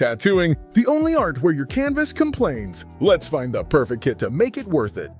tattooing, the only art where your canvas complains. Let's find the perfect kit to make it worth it.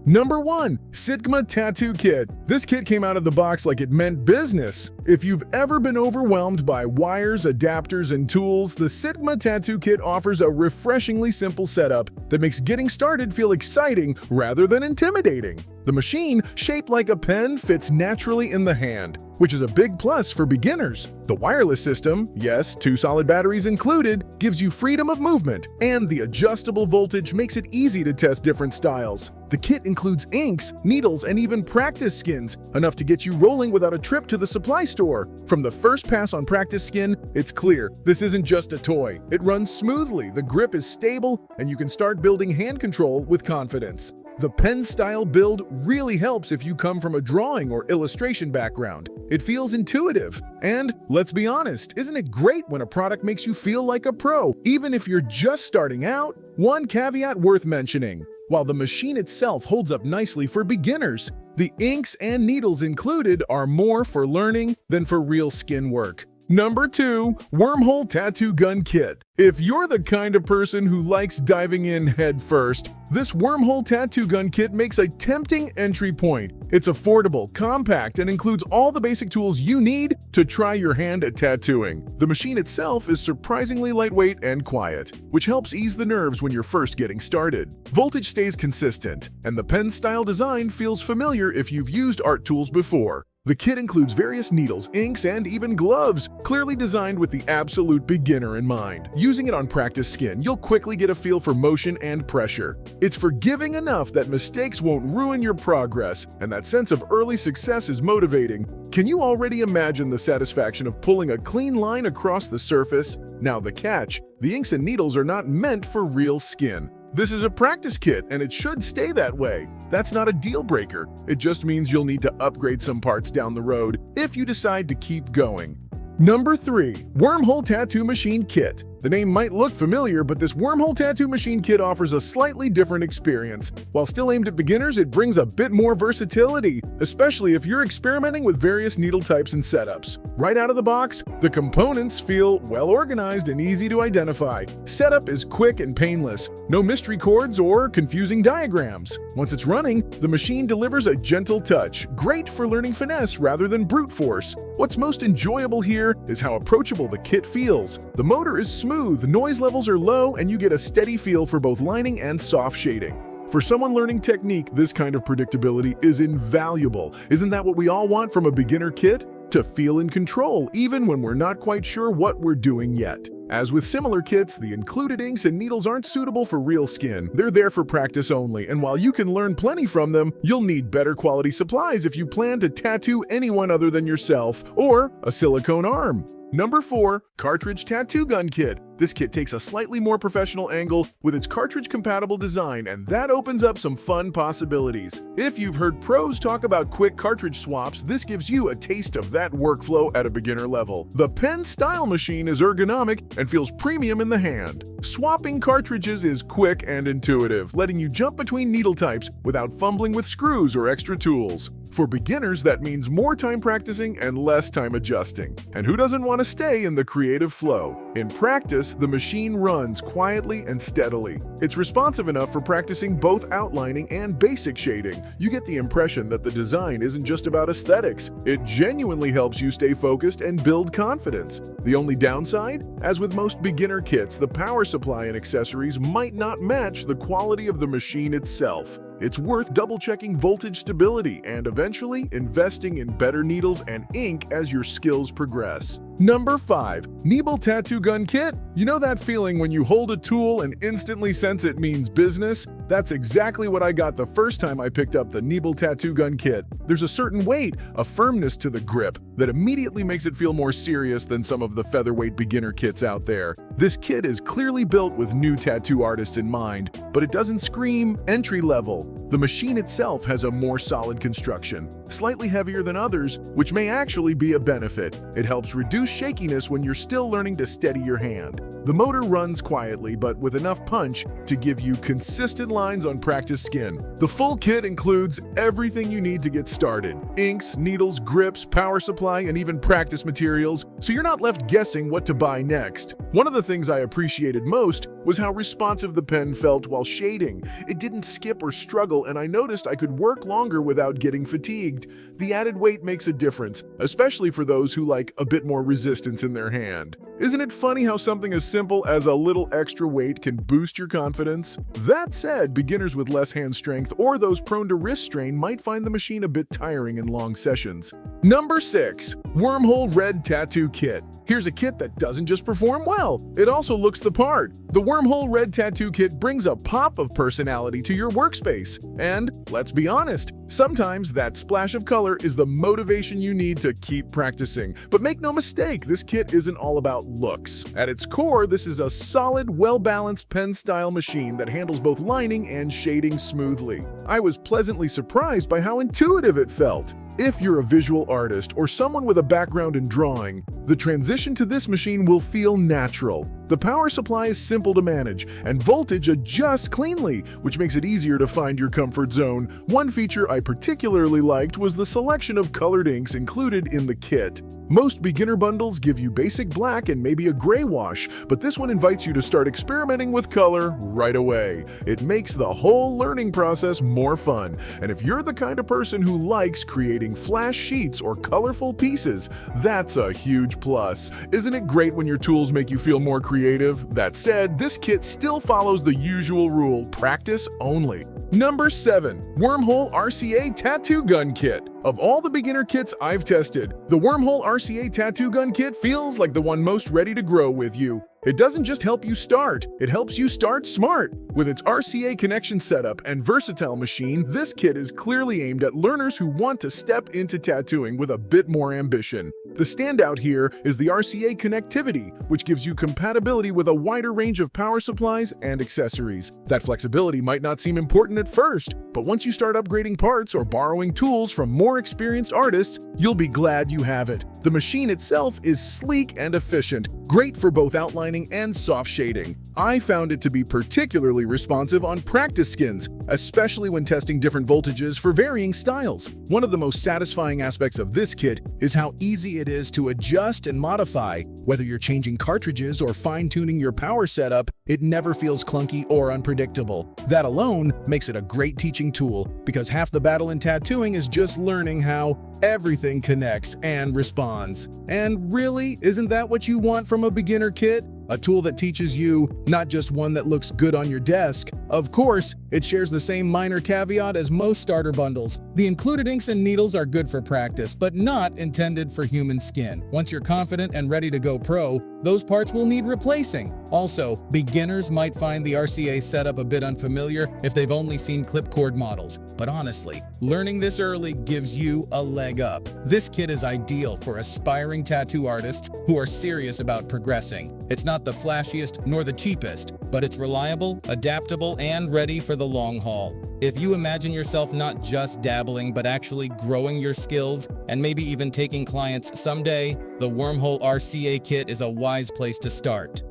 Number 1. Sigma Tattoo Kit. This kit came out of the box like it meant business. If you've ever been overwhelmed by wires, adapters, and tools, the Sigma Tattoo Kit offers a refreshingly simple setup that makes getting started feel exciting rather than intimidating. The machine, shaped like a pen, fits naturally in the hand, which is a big plus for beginners. The wireless system, yes, 2 solid batteries included, gives you freedom of movement, and the adjustable voltage makes it easy to test different styles. The kit includes inks, needles, and even practice skins, enough to get you rolling without a trip to the supply store. From the first pass on practice skin, it's clear this isn't just a toy. It runs smoothly, the grip is stable, and you can start building hand control with confidence. The pen-style build really helps if you come from a drawing or illustration background. It feels intuitive. And, let's be honest, isn't it great when a product makes you feel like a pro, even if you're just starting out? One caveat worth mentioning. While the machine itself holds up nicely for beginners, the inks and needles included are more for learning than for real skin work. Number 2. Wormhole Tattoo Gun Kit. If you're the kind of person who likes diving in head first, this Wormhole Tattoo Gun Kit makes a tempting entry point. It's affordable, compact, and includes all the basic tools you need to try your hand at tattooing. The machine itself is surprisingly lightweight and quiet, which helps ease the nerves when you're first getting started. Voltage stays consistent, and the pen-style design feels familiar if you've used art tools before. The kit includes various needles, inks, and even gloves, clearly designed with the absolute beginner in mind. Using it on practice skin, you'll quickly get a feel for motion and pressure. It's forgiving enough that mistakes won't ruin your progress, and that sense of early success is motivating. Can you already imagine the satisfaction of pulling a clean line across the surface? Now the catch, the inks and needles are not meant for real skin. This is a practice kit, and it should stay that way. That's not a deal breaker. It just means you'll need to upgrade some parts down the road if you decide to keep going. Number 3. Wormhole Tattoo Machine Kit. The name might look familiar, but this Wormhole Tattoo Machine Kit offers a slightly different experience. While still aimed at beginners, it brings a bit more versatility, especially if you're experimenting with various needle types and setups. Right out of the box, the components feel well organized and easy to identify. Setup is quick and painless, no mystery cords or confusing diagrams. Once it's running, the machine delivers a gentle touch, great for learning finesse rather than brute force. What's most enjoyable here is how approachable the kit feels. The motor is smooth, noise levels are low, and you get a steady feel for both lining and soft shading. For someone learning technique, this kind of predictability is invaluable. Isn't that what we all want from a beginner kit? To feel in control, even when we're not quite sure what we're doing yet. As with similar kits, the included inks and needles aren't suitable for real skin. They're there for practice only, and while you can learn plenty from them, you'll need better quality supplies if you plan to tattoo anyone other than yourself or a silicone arm. Number 4. Cartridge Tattoo Gun Kit. This kit takes a slightly more professional angle with its cartridge-compatible design, and that opens up some fun possibilities. If you've heard pros talk about quick cartridge swaps, this gives you a taste of that workflow at a beginner level. The pen-style machine is ergonomic and feels premium in the hand. Swapping cartridges is quick and intuitive, letting you jump between needle types without fumbling with screws or extra tools. For beginners, that means more time practicing and less time adjusting. And who doesn't want to stay in the creative flow? In practice, the machine runs quietly and steadily. It's responsive enough for practicing both outlining and basic shading. You get the impression that the design isn't just about aesthetics. It genuinely helps you stay focused and build confidence. The only downside? As with most beginner kits, the power supply and accessories might not match the quality of the machine itself. It's worth double-checking voltage stability and eventually investing in better needles and ink as your skills progress. Number 5. Neble Tattoo Gun Kit. You know that feeling when you hold a tool and instantly sense it means business? That's exactly what I got the first time I picked up the Neble Tattoo Gun Kit. There's a certain weight, a firmness to the grip that immediately makes it feel more serious than some of the featherweight beginner kits out there. This kit is clearly built with new tattoo artists in mind, but it doesn't scream entry level. The machine itself has a more solid construction, slightly heavier than others, which may actually be a benefit. It helps reduce shakiness when you're still learning to steady your hand. The motor runs quietly, but with enough punch to give you consistent lines on practice skin. The full kit includes everything you need to get started: inks, needles, grips, power supply, and even practice materials. so you're not left guessing what to buy next. One of the things I appreciated most was how responsive the pen felt while shading. It didn't skip or struggle, and I noticed I could work longer without getting fatigued. The added weight makes a difference, especially for those who like a bit more resistance in their hand. Isn't it funny how something as simple as a little extra weight can boost your confidence? That said, beginners with less hand strength or those prone to wrist strain might find the machine a bit tiring in long sessions. Number 6. Wormhole Red Tattoo Kit. Here's a kit that doesn't just perform well, it also looks the part. The Wormhole Red Tattoo Kit brings a pop of personality to your workspace. And, let's be honest, sometimes that splash of color is the motivation you need to keep practicing. But make no mistake, this kit isn't all about looks. At its core, this is a solid, well-balanced pen-style machine that handles both lining and shading smoothly. I was pleasantly surprised by how intuitive it felt. If you're a visual artist or someone with a background in drawing, the transition to this machine will feel natural. The power supply is simple to manage, and voltage adjusts cleanly, which makes it easier to find your comfort zone. One feature I particularly liked was the selection of colored inks included in the kit. Most beginner bundles give you basic black and maybe a gray wash, but this one invites you to start experimenting with color right away. It makes the whole learning process more fun, and if you're the kind of person who likes creating flash sheets or colorful pieces, that's a huge plus. Isn't it great when your tools make you feel more creative? That said, this kit still follows the usual rule: practice only. Number 7. Wormhole RCA Tattoo Gun Kit. Of all the beginner kits I've tested, the Wormhole RCA Tattoo Gun Kit feels like the one most ready to grow with you. It doesn't just help you start, it helps you start smart. With its RCA connection setup and versatile machine, this kit is clearly aimed at learners who want to step into tattooing with a bit more ambition. The standout here is the RCA connectivity, which gives you compatibility with a wider range of power supplies and accessories. That flexibility might not seem important at first, but once you start upgrading parts or borrowing tools from more experienced artists, you'll be glad you have it. The machine itself is sleek and efficient, great for both outlining and soft shading. I found it to be particularly responsive on practice skins, especially when testing different voltages for varying styles. One of the most satisfying aspects of this kit is how easy it is to adjust and modify. Whether you're changing cartridges or fine-tuning your power setup, it never feels clunky or unpredictable. That alone makes it a great teaching tool, because half the battle in tattooing is just learning how everything connects and responds. And really, isn't that what you want from a beginner kit? A tool that teaches you, not just one that looks good on your desk. Of course, it shares the same minor caveat as most starter bundles. The included inks and needles are good for practice, but not intended for human skin. Once you're confident and ready to go pro, those parts will need replacing. Also, beginners might find the RCA setup a bit unfamiliar if they've only seen clipcord models. But honestly, learning this early gives you a leg up. This kit is ideal for aspiring tattoo artists who are serious about progressing. It's not the flashiest nor the cheapest, but it's reliable, adaptable, and ready for the long haul. If you imagine yourself not just dabbling, but actually growing your skills and maybe even taking clients someday, the Wormhole RCA kit is a wise place to start.